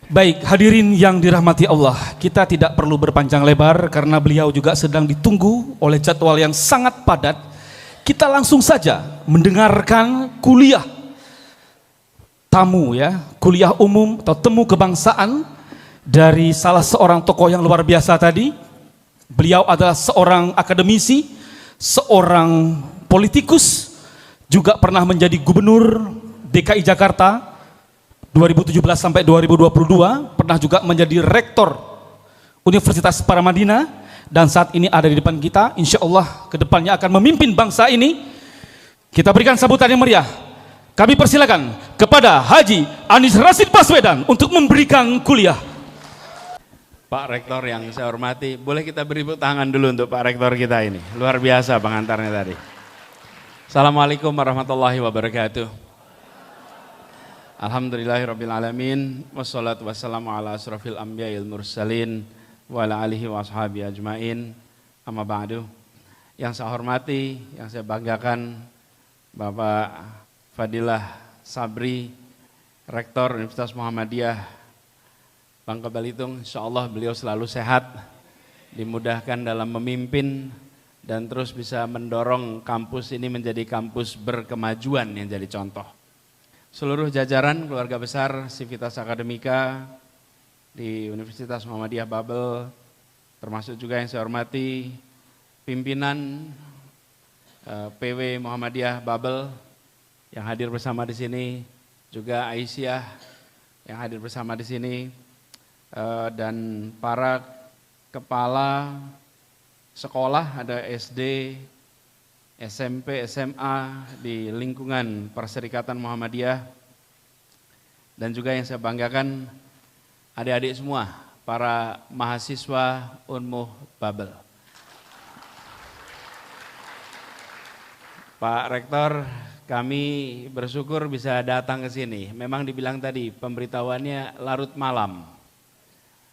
Baik, hadirin yang dirahmati Allah, kita tidak perlu berpanjang lebar karena beliau juga sedang ditunggu oleh jadwal yang sangat padat. Kita langsung saja mendengarkan kuliah tamu ya, kuliah umum atau temu kebangsaan dari salah seorang tokoh yang luar biasa tadi. Beliau adalah seorang akademisi, seorang politikus, juga pernah menjadi gubernur DKI Jakarta 2017 sampai 2022, pernah juga menjadi rektor Universitas Paramadina, dan saat ini ada di depan kita. Insya Allah kedepannya akan memimpin bangsa ini. Kita berikan sambutan yang meriah. Kami persilakan kepada Haji Anies Rashid Baswedan untuk memberikan kuliah. Pak Rektor yang saya hormati, boleh kita beri tepuk tangan dulu untuk Pak Rektor kita ini. Luar biasa pengantarnya tadi. Assalamualaikum warahmatullahi wabarakatuh. Alhamdulillahirrabbilalamin. Wassalatu wassalamu ala asrafil anbiya'il mursalin wa ala alihi wa ashabi ajmain. Amma ba'du. Yang saya hormati, yang saya banggakan, Bapak Fadilah Sabri, Rektor Universitas Muhammadiyah Bangka Belitung. Insyaallah beliau selalu sehat, dimudahkan dalam memimpin, dan terus bisa mendorong kampus ini menjadi kampus berkemajuan yang jadi contoh. Seluruh jajaran keluarga besar Civitas Akademika di Universitas Muhammadiyah Babel, termasuk juga yang saya hormati pimpinan PW Muhammadiyah Babel yang hadir bersama di sini, juga Aisyah yang hadir bersama di sini, dan para kepala sekolah, ada SD, SMP, SMA di lingkungan Perserikatan Muhammadiyah, dan juga yang saya banggakan adik-adik semua, para mahasiswa Unmuh Babel. Pak Rektor, kami bersyukur bisa datang ke sini. Memang dibilang tadi pemberitahuannya larut malam.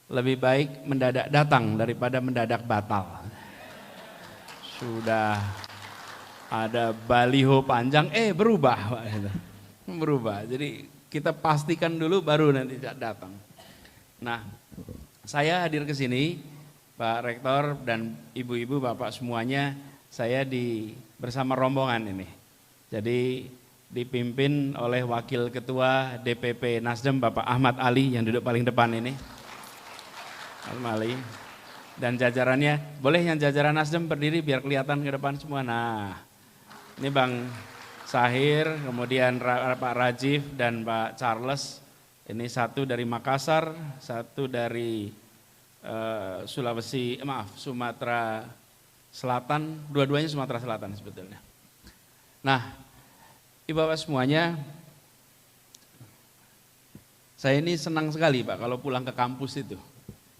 Lebih baik mendadak datang daripada mendadak batal. Sudah ada baliho panjang, berubah Pak. Berubah, jadi kita pastikan dulu baru nanti datang. Nah, saya hadir ke sini, Pak Rektor dan ibu-ibu, bapak semuanya, saya bersama rombongan ini. Jadi dipimpin oleh Wakil Ketua DPP Nasdem, Bapak Ahmad Ali yang duduk paling depan ini. Ahmad Ali. Dan jajarannya, boleh yang jajaran Nasdem berdiri biar kelihatan ke depan semua. Nah, ini Bang Sahir, kemudian Pak Rajiv dan Pak Charles. Ini satu dari Makassar, satu dari Sumatera Selatan, dua-duanya Sumatera Selatan sebetulnya. Nah, Ibu Bapak semuanya, saya ini senang sekali Pak kalau pulang ke kampus itu.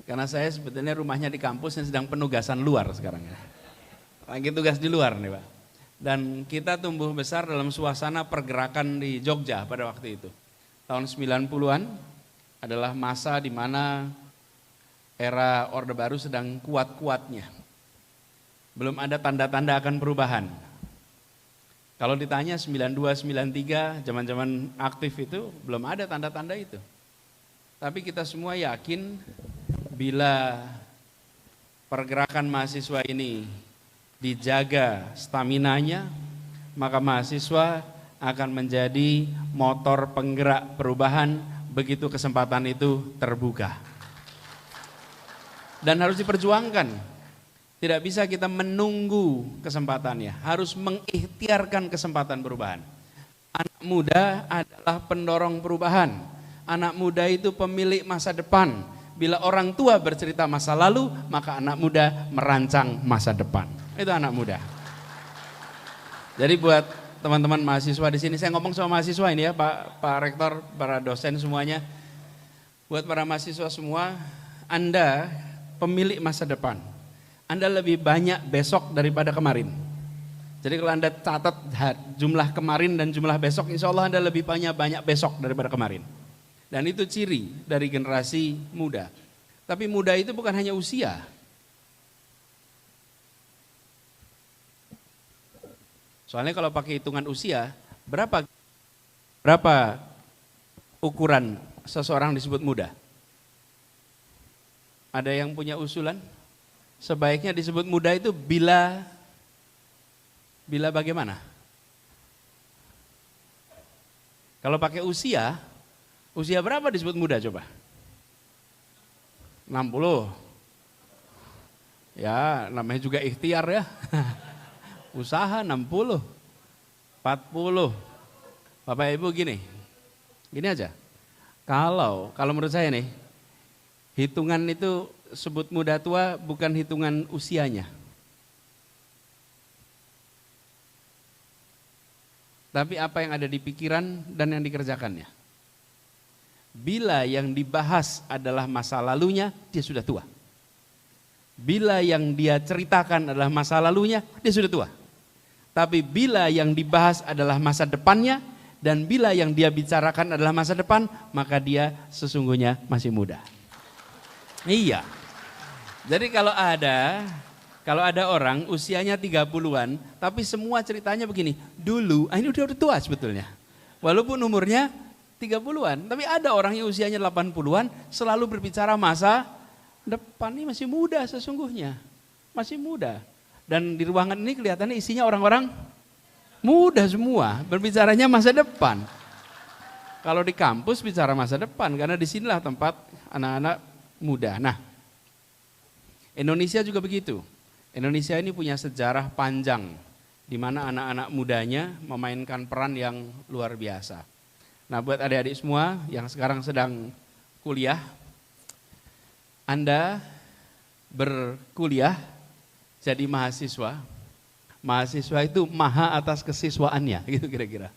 Karena saya sebetulnya rumahnya di kampus yang sedang penugasan luar sekarang ya. Lagi tugas di luar nih Pak. Dan kita tumbuh besar dalam suasana pergerakan di Jogja pada waktu itu. Tahun 90-an adalah masa di mana era Orde Baru sedang kuat-kuatnya. Belum ada tanda-tanda akan perubahan. Kalau ditanya 92, 93, zaman-zaman aktif itu belum ada tanda-tanda itu. Tapi kita semua yakin bila pergerakan mahasiswa ini dijaga staminanya, maka mahasiswa akan menjadi motor penggerak perubahan begitu kesempatan itu terbuka. Dan harus diperjuangkan. Tidak bisa kita menunggu kesempatannya, harus mengikhtiarkan kesempatan perubahan. Anak muda adalah pendorong perubahan. Anak muda itu pemilik masa depan. Bila orang tua bercerita masa lalu, maka anak muda merancang masa depan. Itu anak muda. Jadi buat teman-teman mahasiswa di sini, saya ngomong sama mahasiswa ini ya, Pak Rektor, para dosen semuanya. Buat para mahasiswa semua, Anda pemilik masa depan. Anda lebih banyak besok daripada kemarin. Jadi kalau Anda catat jumlah kemarin dan jumlah besok, insya Allah Anda lebih banyak besok daripada kemarin. Dan itu ciri dari generasi muda. Tapi muda itu bukan hanya usia. Soalnya kalau pakai hitungan usia, berapa ukuran seseorang disebut muda? Ada yang punya usulan? Sebaiknya disebut muda itu bila bagaimana? Kalau pakai usia berapa disebut muda coba? 60. Ya, namanya juga ikhtiar ya. Usaha 60, 40. Bapak Ibu gini aja. Kalau menurut saya nih, hitungan itu sebut muda tua bukan hitungan usianya. Tapi apa yang ada di pikiran dan yang dikerjakannya. Bila yang dibahas adalah masa lalunya, dia sudah tua. Bila yang dia ceritakan adalah masa lalunya, dia sudah tua. Tapi bila yang dibahas adalah masa depannya, dan bila yang dia bicarakan adalah masa depan, maka dia sesungguhnya masih muda. Iya. Jadi kalau ada orang usianya 30-an, tapi semua ceritanya begini, dulu, ini udah tua sebetulnya. Walaupun umurnya 30-an, tapi ada orang yang usianya 80-an selalu berbicara masa depan, ini masih muda sesungguhnya. Masih muda. Dan di ruangan ini kelihatannya isinya orang-orang muda semua, berbicaranya masa depan. Kalau di kampus bicara masa depan, karena disinilah tempat anak-anak muda. Nah, Indonesia juga begitu. Indonesia ini punya sejarah panjang, di mana anak-anak mudanya memainkan peran yang luar biasa. Nah, buat adik-adik semua yang sekarang sedang kuliah, Anda berkuliah jadi mahasiswa. Mahasiswa itu maha atas kesiswaannya, gitu kira-kira.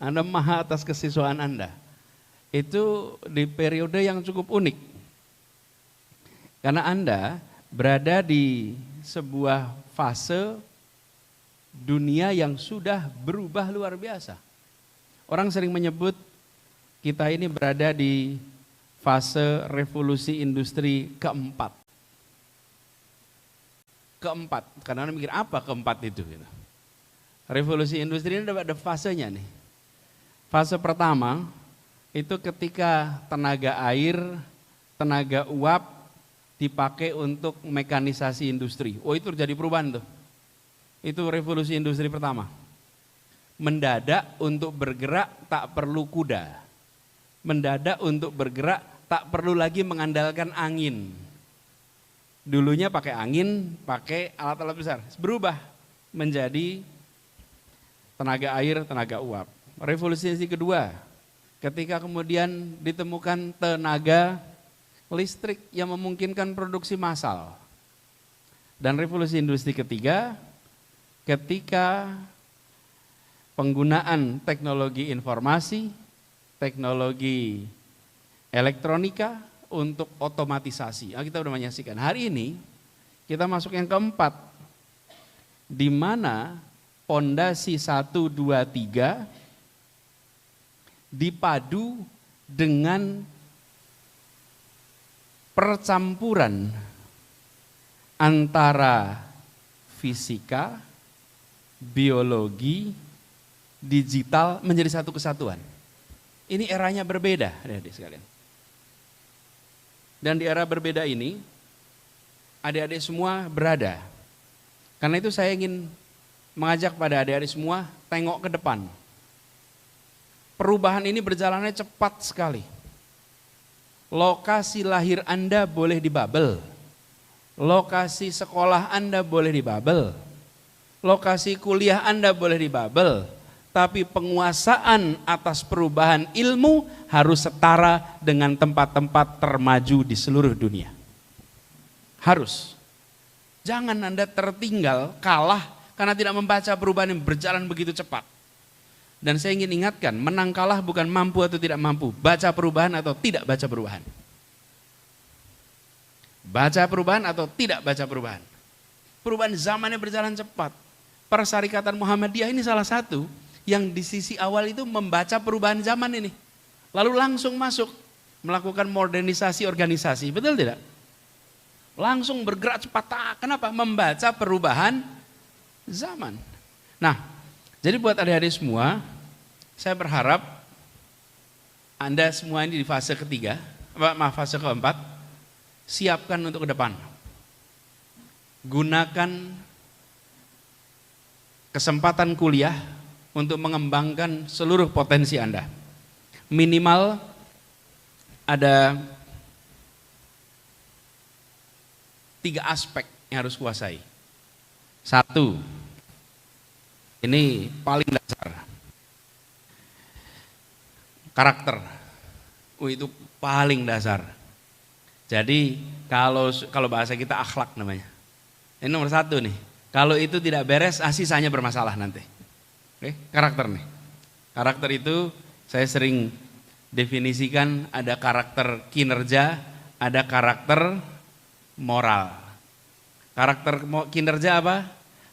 Anda maha atas kesiswaan Anda. Itu di periode yang cukup unik. Karena Anda berada di sebuah fase dunia yang sudah berubah luar biasa. Orang sering menyebut kita ini berada di fase revolusi industri keempat. Karena orang mikir apa keempat itu? Revolusi industri ini ada fasenya nih. Fase pertama itu ketika tenaga air, tenaga uap dipakai untuk mekanisasi industri. Oh, itu terjadi perubahan tuh. Itu revolusi industri pertama. Mendadak untuk bergerak tak perlu kuda. Mendadak untuk bergerak tak perlu lagi mengandalkan angin. Dulunya pakai angin, pakai alat-alat besar. Berubah menjadi tenaga air, tenaga uap. Revolusi kedua, ketika kemudian ditemukan tenaga listrik yang memungkinkan produksi massal. Dan revolusi industri ketiga, ketika penggunaan teknologi informasi, teknologi elektronika untuk otomatisasi. Kita sudah menyaksikan. Hari ini kita masuk yang keempat, di mana pondasi 1, 2, 3 dipadu dengan percampuran antara fisika, biologi, digital menjadi satu kesatuan. Ini eranya berbeda, adik-adik sekalian. Dan di era berbeda ini, adik-adik semua berada. Karena itu saya ingin mengajak pada adik-adik semua, tengok ke depan. Perubahan ini berjalannya cepat sekali. Lokasi lahir Anda boleh di Babel. Lokasi sekolah Anda boleh di Babel. Lokasi kuliah Anda boleh di Babel. Tapi penguasaan atas perubahan ilmu harus setara dengan tempat-tempat termaju di seluruh dunia. Harus. Jangan Anda tertinggal, kalah karena tidak membaca perubahan yang berjalan begitu cepat. Dan saya ingin ingatkan, menang kalah bukan mampu atau tidak mampu, baca perubahan atau tidak baca perubahan. Baca perubahan atau tidak baca perubahan. Perubahan zamannya berjalan cepat. Persyarikatan Muhammadiyah ini salah satu yang di sisi awal itu membaca perubahan zaman ini. Lalu langsung masuk melakukan modernisasi organisasi, betul tidak? Langsung bergerak cepat. Kenapa? Membaca perubahan zaman. Nah, jadi buat adik-adik semua, saya berharap Anda semua ini di fase ketiga, fase keempat, siapkan untuk ke depan. Gunakan kesempatan kuliah untuk mengembangkan seluruh potensi Anda. Minimal ada 3 aspek yang harus kuasai. 1, ini paling dasar, karakter. Itu paling dasar. Jadi kalau bahasa kita akhlak namanya. Ini nomor 1 nih. Kalau itu tidak beres, sisanya bermasalah nanti. Oke, karakter nih. Karakter itu saya sering definisikan ada karakter kinerja, ada karakter moral. Karakter kinerja apa?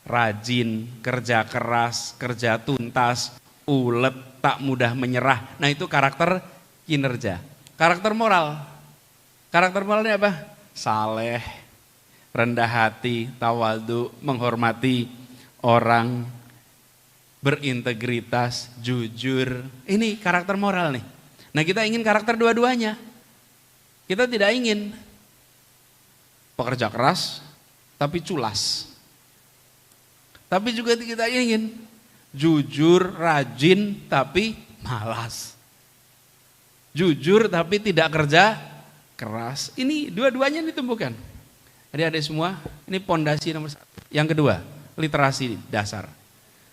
Rajin, kerja keras, kerja tuntas, ulet, tak mudah menyerah. Nah itu karakter kinerja. Karakter moral. Karakter moralnya apa? Saleh, rendah hati, tawadhu, menghormati orang, berintegritas, jujur. Ini karakter moral nih. Nah kita ingin karakter dua-duanya. Kita tidak ingin pekerja keras tapi culas. Tapi juga kita ingin jujur, rajin tapi malas. Jujur tapi tidak kerja keras. Ini dua-duanya ditumbuhkan. Adik-adik semua, ini pondasi nomor 1. Yang kedua, literasi dasar.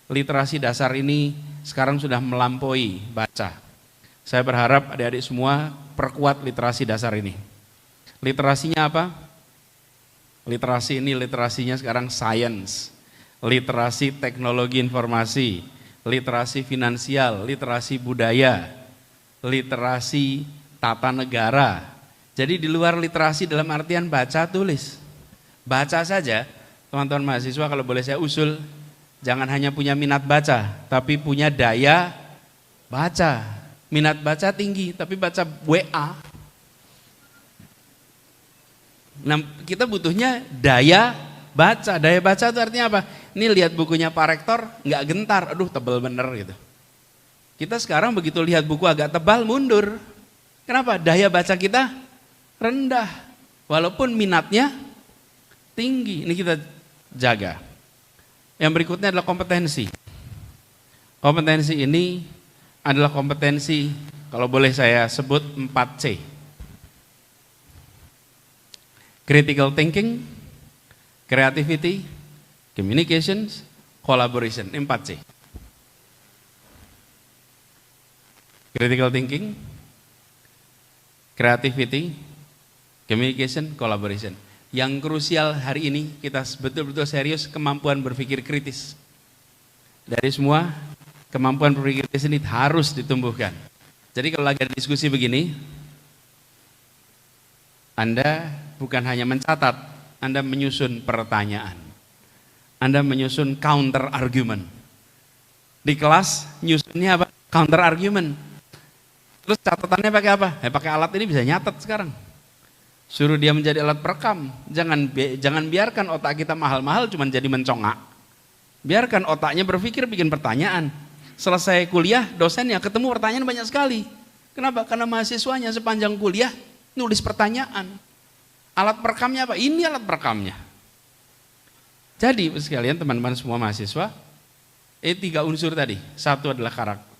Literasi dasar ini sekarang sudah melampaui baca. Saya berharap adik-adik semua perkuat literasi dasar ini. Literasinya apa? Literasi ini literasinya sekarang science, literasi teknologi informasi, literasi finansial, literasi budaya, literasi tata negara. Jadi di luar literasi dalam artian baca tulis. Baca saja, teman-teman mahasiswa kalau boleh saya usul, jangan hanya punya minat baca, tapi punya daya baca. Minat baca tinggi, tapi baca WA. Nah, kita butuhnya daya baca. Daya baca itu artinya apa? Ini lihat bukunya Pak Rektor, nggak gentar, aduh tebal bener gitu. Kita sekarang begitu lihat buku agak tebal, mundur. Kenapa? Daya baca kita rendah. Walaupun minatnya tinggi. Ini kita jaga. Yang berikutnya adalah kompetensi. Kompetensi ini adalah kompetensi, kalau boleh saya sebut 4C. Critical thinking, creativity, communications, collaboration, 4C. Critical thinking, creativity, communication, collaboration. Yang krusial hari ini kita betul-betul serius kemampuan berpikir kritis. Dari semua kemampuan berpikir kritis ini harus ditumbuhkan. Jadi kalau lagi ada diskusi begini, Anda bukan hanya mencatat, Anda menyusun pertanyaan. Anda menyusun counter argument. Di kelas nyusunnya apa? Counter argument. Terus catatannya pakai apa? Pakai alat ini bisa nyatet sekarang. Suruh dia menjadi alat perekam. Jangan biarkan otak kita mahal-mahal cuma jadi mencongak. Biarkan otaknya berpikir, bikin pertanyaan. Selesai kuliah, dosennya ketemu pertanyaan banyak sekali. Kenapa? Karena mahasiswanya sepanjang kuliah nulis pertanyaan. Alat perekamnya apa? Ini alat perekamnya. Jadi sekalian teman-teman semua mahasiswa, 3 unsur tadi. 1 adalah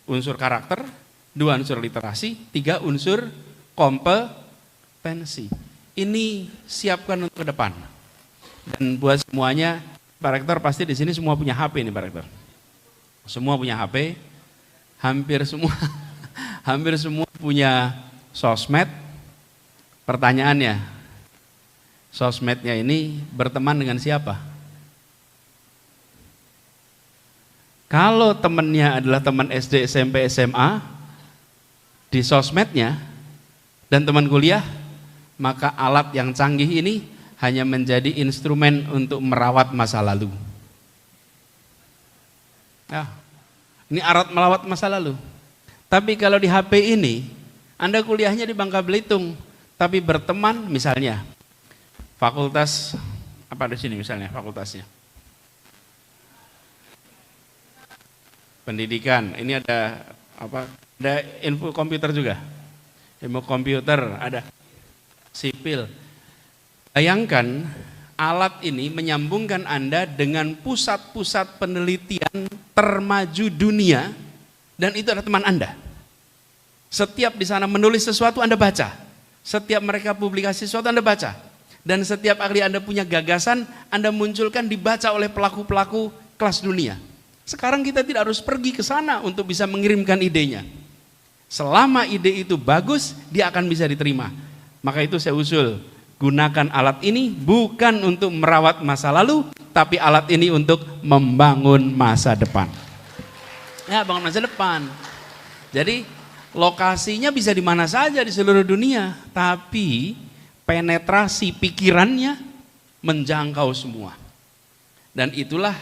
unsur karakter, 2 unsur literasi, 3 unsur kompetensi. Ini siapkan untuk ke depan. Dan buat semuanya, Pak Rektor pasti di sini semua punya HP nih Pak Rektor. Semua punya HP, hampir semua punya sosmed. Pertanyaannya, sosmednya ini berteman dengan siapa? Kalau temannya adalah teman SD, SMP, SMA, di sosmednya, dan teman kuliah, maka alat yang canggih ini hanya menjadi instrumen untuk merawat masa lalu. Ya, ini alat melawat masa lalu. Tapi kalau di HP ini, Anda kuliahnya di Bangka Belitung, tapi berteman misalnya fakultas apa di sini misalnya fakultasnya pendidikan, ini ada apa? Ada info komputer juga, ilmu komputer, ada sipil. Bayangkan alat ini menyambungkan Anda dengan pusat-pusat penelitian termaju dunia, dan itu adalah teman Anda. Setiap di sana menulis sesuatu Anda baca, setiap mereka publikasi sesuatu Anda baca, dan setiap kali Anda punya gagasan Anda munculkan dibaca oleh pelaku-pelaku kelas dunia. Sekarang kita tidak harus pergi ke sana untuk bisa mengirimkan idenya. Selama ide itu bagus, dia akan bisa diterima. Maka itu saya usul, gunakan alat ini bukan untuk merawat masa lalu, tapi alat ini untuk membangun masa depan. Ya, bangun masa depan. Jadi lokasinya bisa di mana saja di seluruh dunia, tapi penetrasi pikirannya menjangkau semua. Dan itulah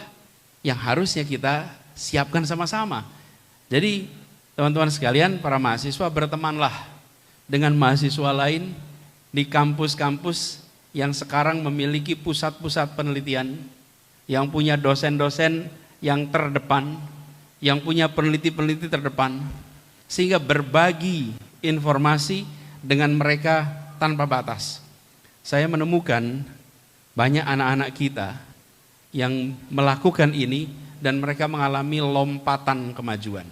yang harusnya kita siapkan sama-sama. Jadi teman-teman sekalian, para mahasiswa, bertemanlah dengan mahasiswa lain di kampus-kampus yang sekarang memiliki pusat-pusat penelitian, yang punya dosen-dosen yang terdepan, yang punya peneliti-peneliti terdepan, sehingga berbagi informasi dengan mereka tanpa batas. Saya menemukan banyak anak-anak kita yang melakukan ini dan mereka mengalami lompatan kemajuan.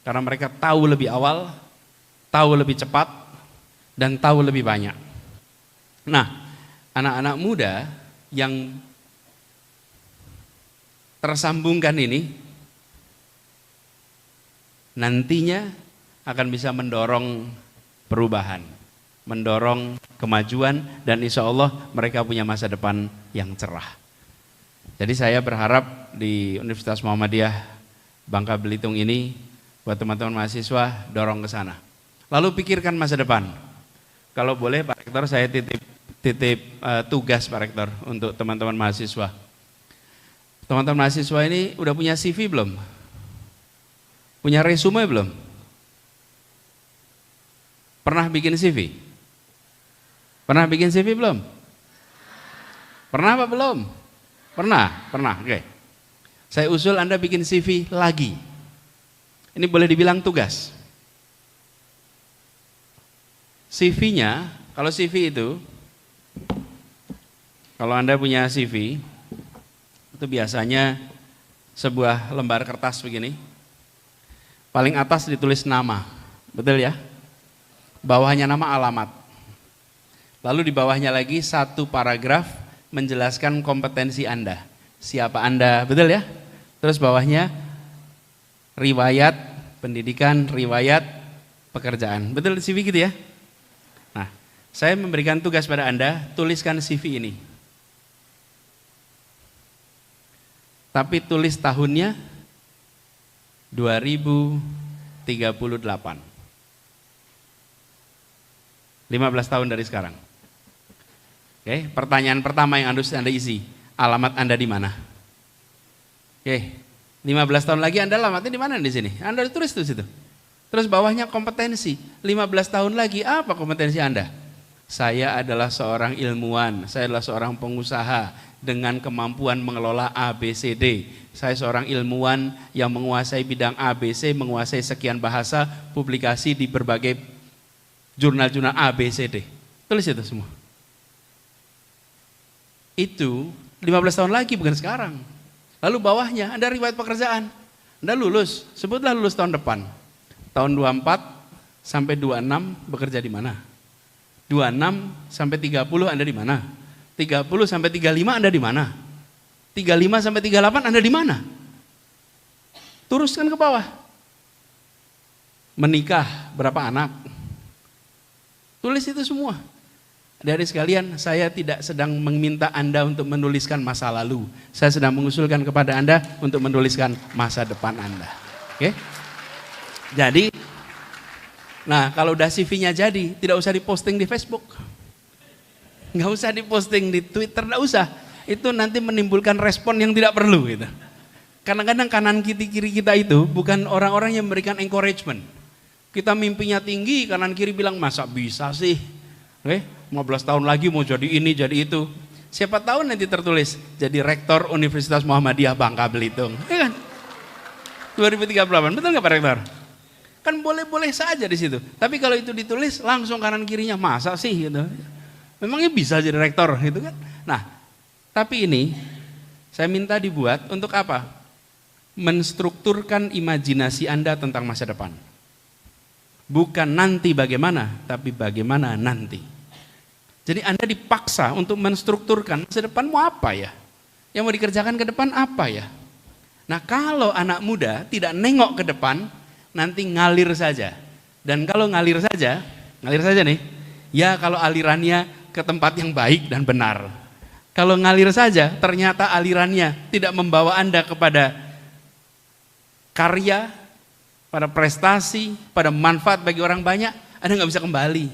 Karena mereka tahu lebih awal, tahu lebih cepat, dan tahu lebih banyak. Nah, anak-anak muda yang tersambungkan ini nantinya akan bisa mendorong perubahan, mendorong kemajuan, dan insya Allah mereka punya masa depan yang cerah. Jadi saya berharap di Universitas Muhammadiyah Bangka Belitung ini, buat teman-teman mahasiswa, dorong ke sana. Lalu pikirkan masa depan. Kalau boleh Pak Rektor, saya titip tugas Pak Rektor untuk teman-teman mahasiswa. Teman-teman mahasiswa ini udah punya CV belum? Punya resume belum? Pernah bikin CV? Pernah bikin CV belum? Pernah apa belum? Pernah, oke. Saya usul Anda bikin CV lagi. Ini boleh dibilang tugas. CV-nya, kalau CV itu, kalau Anda punya CV, itu biasanya sebuah lembar kertas begini, paling atas ditulis nama, betul ya? Bawahnya nama, alamat. Lalu di bawahnya lagi satu paragraf menjelaskan kompetensi Anda, siapa Anda, betul ya? Terus bawahnya riwayat pendidikan, riwayat pekerjaan, betul CV gitu ya? Nah, saya memberikan tugas pada Anda, tuliskan CV ini. Tapi tulis tahunnya 2038. 15 tahun dari sekarang. Oke, pertanyaan pertama yang harus Anda isi, alamat Anda di mana? Oke, 15 tahun lagi Anda alamatnya di mana di sini? Anda tulis di situ. Terus bawahnya kompetensi, 15 tahun lagi apa kompetensi Anda? Saya adalah seorang ilmuwan, saya adalah seorang pengusaha dengan kemampuan mengelola ABCD. Saya seorang ilmuwan yang menguasai bidang ABC, menguasai sekian bahasa, publikasi di berbagai jurnal-jurnal ABCD. Tulis itu semua. Itu 15 tahun lagi, bukan sekarang. Lalu bawahnya Anda riwayat pekerjaan. Anda lulus, sebutlah lulus tahun depan. Tahun 24 sampai 26 bekerja di mana? 26 sampai 30 Anda di mana? 30 sampai 35 Anda di mana? 35 sampai 38 Anda di mana? Teruskan ke bawah. Menikah, berapa anak? Tulis itu semua. Dari sekalian, saya tidak sedang meminta Anda untuk menuliskan masa lalu. Saya sedang mengusulkan kepada Anda untuk menuliskan masa depan Anda. Oke? Jadi, nah kalau udah CV-nya jadi, tidak usah diposting di Facebook. Nggak usah diposting di Twitter, nggak usah. Itu nanti menimbulkan respon yang tidak perlu gitu. Kadang-kadang kanan kiri kita itu bukan orang-orang yang memberikan encouragement. Kita mimpinya tinggi, kanan kiri bilang masa bisa sih. 15 tahun lagi mau jadi ini, jadi itu. Siapa tahu nanti tertulis jadi Rektor Universitas Muhammadiyah Bangka Belitung. Ya kan? 2038, betul nggak Pak Rektor? Kan boleh-boleh saja di situ. Tapi kalau itu ditulis langsung kanan kirinya masa sih gitu. Memangnya bisa jadi rektor gitu kan? Nah, tapi ini saya minta dibuat untuk apa? Menstrukturkan imajinasi Anda tentang masa depan. Bukan nanti bagaimana, tapi bagaimana nanti. Jadi Anda dipaksa untuk menstrukturkan masa depan mau apa ya? Yang mau dikerjakan ke depan apa ya? Nah, kalau anak muda tidak nengok ke depan, nanti ngalir saja. Dan kalau ngalir saja nih, ya kalau alirannya ke tempat yang baik dan benar. Kalau ngalir saja, ternyata alirannya tidak membawa Anda kepada karya, pada prestasi, pada manfaat bagi orang banyak, Anda nggak bisa kembali.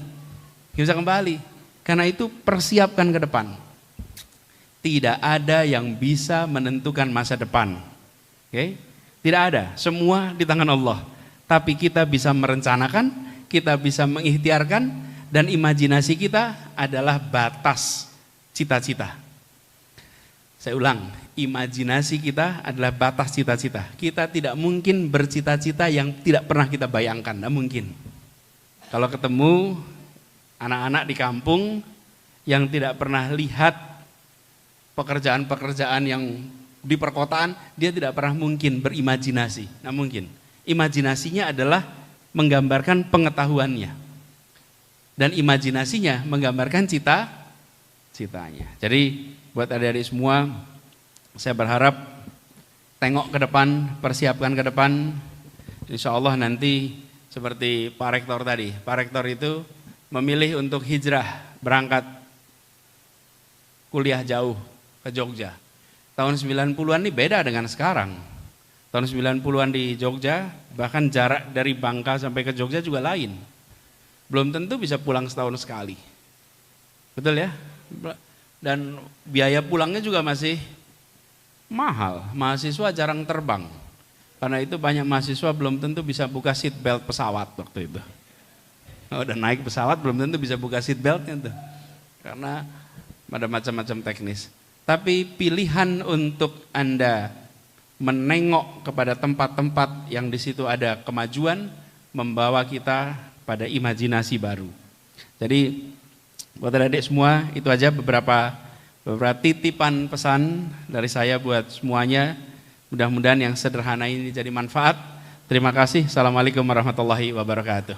Nggak bisa kembali. Karena itu persiapkan ke depan. Tidak ada yang bisa menentukan masa depan. Oke? Tidak ada, semua di tangan Allah. Tapi kita bisa merencanakan, kita bisa mengikhtiarkan, dan imajinasi kita adalah batas cita-cita. Saya ulang, imajinasi kita adalah batas cita-cita. Kita tidak mungkin bercita-cita yang tidak pernah kita bayangkan, tidak mungkin. Kalau ketemu anak-anak di kampung yang tidak pernah lihat pekerjaan-pekerjaan yang di perkotaan, dia tidak pernah mungkin berimajinasi, tidak mungkin. Imajinasinya adalah menggambarkan pengetahuannya. Dan imajinasinya menggambarkan cita-citanya. Jadi buat adik-adik semua, saya berharap tengok ke depan, persiapkan ke depan. Insya Allah nanti seperti Pak Rektor tadi. Pak Rektor itu memilih untuk hijrah, berangkat kuliah jauh ke Jogja. Tahun 90-an ini beda dengan sekarang. Tahun 90-an di Jogja, bahkan jarak dari Bangka sampai ke Jogja juga lain. Belum tentu bisa pulang setahun sekali. Betul ya? Dan biaya pulangnya juga masih mahal. Mahasiswa jarang terbang. Karena itu banyak mahasiswa belum tentu bisa buka seat belt pesawat waktu itu. Udah naik pesawat belum tentu bisa buka seat beltnya tuh. Karena ada macam-macam teknis. Tapi pilihan untuk Anda menengok kepada tempat-tempat yang di situ ada kemajuan membawa kita pada imajinasi baru. Jadi buat adik-adik semua, itu aja beberapa titipan pesan dari saya buat semuanya. Mudah-mudahan yang sederhana ini jadi manfaat. Terima kasih. Assalamualaikum warahmatullahi wabarakatuh.